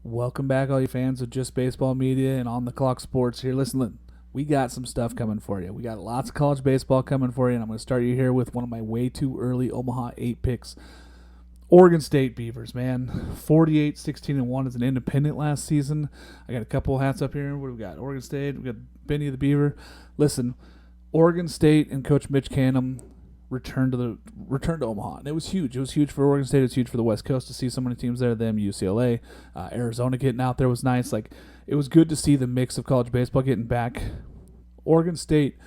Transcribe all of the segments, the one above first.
Welcome back, all you fans of Just Baseball Media and On the Clock Sports here. Listen, we got some stuff coming for you. We got lots of college baseball coming for you, and I'm going to start you here with one of my way too early Omaha 8 picks. Oregon State Beavers, man. 48-16-1 as an independent last season. I got a couple hats up here. What do we got? Oregon State. We got Benny the Beaver. Listen, Oregon State and Coach Mitch Canham returned to Omaha, and it was huge. It was huge for Oregon State. It was huge for the West Coast to see so many teams there. Them, UCLA, Arizona getting out there was nice. Like, it was good to see the mix of college baseball getting back. Oregon State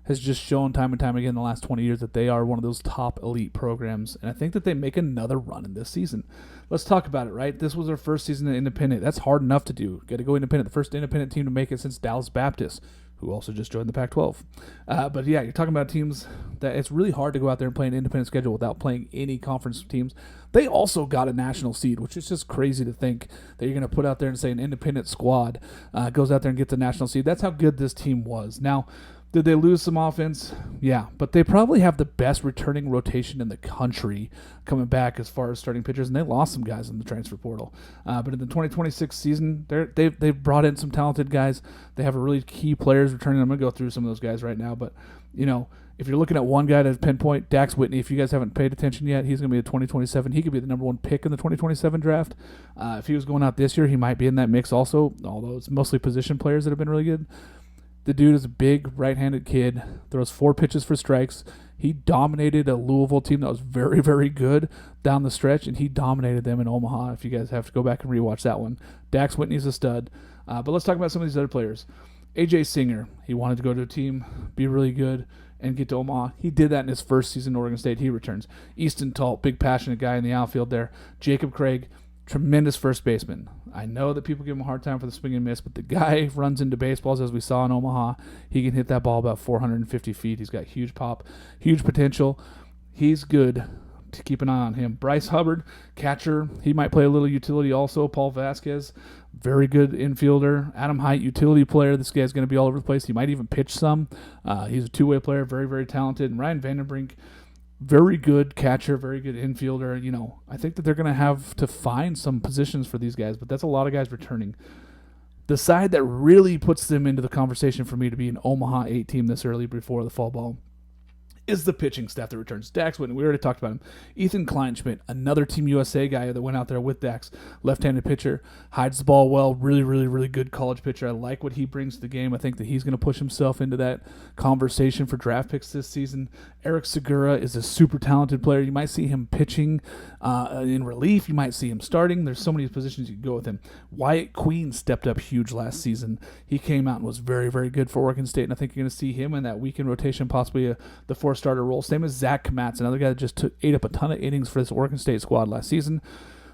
has just shown time and time again in the last 20 years that they are one of those top elite programs, and I think that they make another run in this season. Let's talk about it, right? This was their first season independent. That's hard enough to do. Got to go independent. The first independent team to make it since Dallas Baptist, who also just joined the Pac-12. But yeah, you're talking about teams that it's really hard to go out there and play an independent schedule without playing any conference teams. They also got a national seed, which is just crazy to think that you're going to put out there and say an independent squad goes out there and gets a national seed. That's how good this team was. Now, did they lose some offense? Yeah, but they probably have the best returning rotation in the country coming back as far as starting pitchers, and they lost some guys in the transfer portal. But in the 2026 season, they've brought in some talented guys. They have a really key players returning. I'm going to go through some of those guys right now, but, you know, if you're looking at one guy to pinpoint, Dax Whitney, if you guys haven't paid attention yet, he's going to be a 2027. He could be the number one pick in the 2027 draft. If he was going out this year, he might be in that mix also, although it's mostly position players that have been really good. The dude is a big right-handed kid, throws 4 pitches for strikes. He dominated a Louisville team that was very, very good down the stretch, and he dominated them in Omaha. If you guys have to go back and rewatch that one. Dax Whitney's a stud. But let's talk about some of these other players. A.J. Singer, he wanted to go to a team, be really good, and get to Omaha. He did that in his first season in Oregon State. He returns. Easton Talt, big passionate guy in the outfield there. Jacob Craig, tremendous first baseman. I know that people give him a hard time for the swing and miss, but the guy runs into baseballs, as we saw in Omaha. He can hit that ball about 450 feet. He's got huge pop, huge potential. He's good to keep an eye on him. Bryce Hubbard, catcher. He might play a little utility also. Paul Vasquez, very good infielder. Adam Height, utility player. This guy's going to be all over the place. He might even pitch some. He's a two-way player, very, very talented. And Ryan Vandenbrink, very good catcher, very good infielder. You know, I think that they're going to have to find some positions for these guys, but that's a lot of guys returning. The side that really puts them into the conversation for me to be an Omaha 8 team this early before the fall ball is the pitching staff that returns. Dax Whitney, we already talked about him. Ethan Kleinschmidt, another Team USA guy that went out there with Dax, left-handed pitcher, hides the ball well, really, really, really good college pitcher. I like what he brings to the game. I think that he's going to push himself into that conversation for draft picks this season. Eric Segura is a super talented player. You might see him pitching in relief. You might see him starting. There's so many positions you can go with him. Wyatt Queen stepped up huge last season. He came out and was very, very good for Oregon State, and I think you're going to see him in that weekend rotation, possibly the four-starter role. Same as Zach Kamatz, another guy that just ate up a ton of innings for this Oregon State squad last season.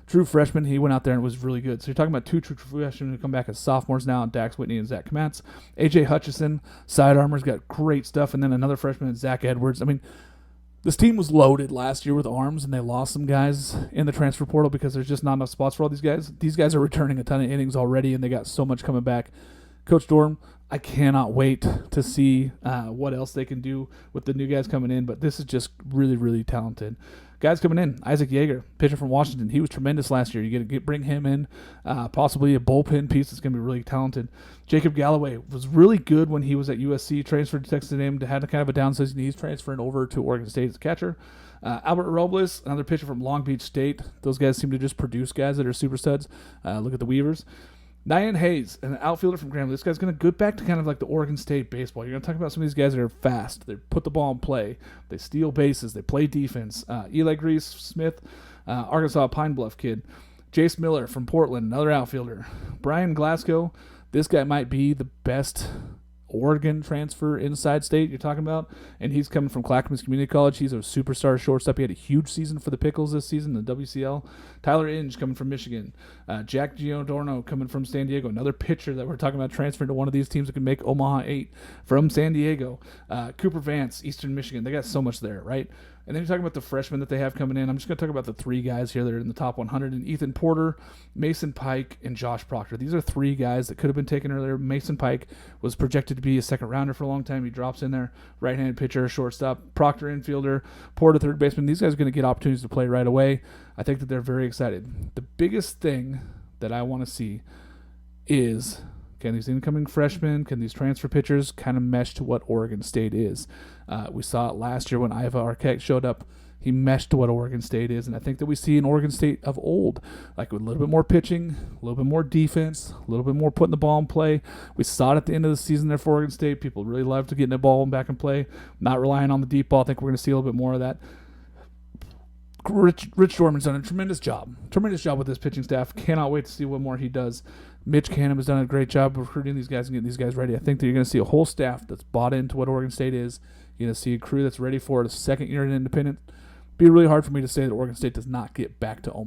True freshman, he went out there and was really good. So you're talking about 2 true freshmen who come back as sophomores now, Dax Whitney and Zach Kamatz. A.J. Hutchison, sidearmer's got great stuff, and then another freshman, Zach Edwards. I mean, this team was loaded last year with arms, and they lost some guys in the transfer portal because there's just not enough spots for all these guys. These guys are returning a ton of innings already, and they got so much coming back. Coach Dorman, I cannot wait to see what else they can do with the new guys coming in, but this is just really, really talented. Guys coming in, Isaac Yeager, pitcher from Washington. He was tremendous last year. You get to bring him in, possibly a bullpen piece that's going to be really talented. Jacob Galloway was really good when he was at USC, transferred to Texas A&M, had kind of a down season. He's transferring over to Oregon State as a catcher. Albert Robles, another pitcher from Long Beach State. Those guys seem to just produce guys that are super studs. Look at the Weavers. Nyan Hayes, an outfielder from Grambling. This guy's going to go back to kind of like the Oregon State baseball. You're going to talk about some of these guys that are fast. They put the ball in play. They steal bases. They play defense. Eli Grease Smith, Arkansas Pine Bluff kid. Jace Miller from Portland, another outfielder. Brian Glasgow, this guy might be the best Oregon transfer inside state you're talking about, and he's coming from Clackamas Community College. He's a superstar shortstop. He had a huge season for the Pickles this season, the WCL. Tyler Inge coming from Michigan. Jack Giordano coming from San Diego, another pitcher that we're talking about transferring to one of these teams that can make Omaha 8 from San Diego. Cooper Vance, Eastern Michigan. They got so much there, right? And then you're talking about the freshmen that they have coming in. I'm just going to talk about the 3 guys here that are in the top 100, and Ethan Porter, Mason Pike, and Josh Proctor. These are 3 guys that could have been taken earlier. Mason Pike was projected to be a second rounder for a long time. He drops in there, right-handed pitcher, shortstop, Proctor infielder, Porter third baseman. These guys are going to get opportunities to play right away. I think that they're very excited. The biggest thing that I want to see is, can these incoming freshmen, can these transfer pitchers kind of mesh to what Oregon State is? We saw it last year when Iva Arquette showed up. He meshed to what Oregon State is, and I think that we see an Oregon State of old, like with a little bit more pitching, a little bit more defense, a little bit more putting the ball in play. We saw it at the end of the season there for Oregon State. People really love to get the ball back in play, not relying on the deep ball. I think we're going to see a little bit more of that. Rich Dorman's done a tremendous job with this pitching staff. Cannot wait to see what more he does. Mitch Canham has done a great job recruiting these guys and getting these guys ready. I think that you're going to see a whole staff that's bought into what Oregon State is. You're going to see a crew that's ready for it, a second year in independent. It'd be really hard for me to say that Oregon State does not get back to Omaha.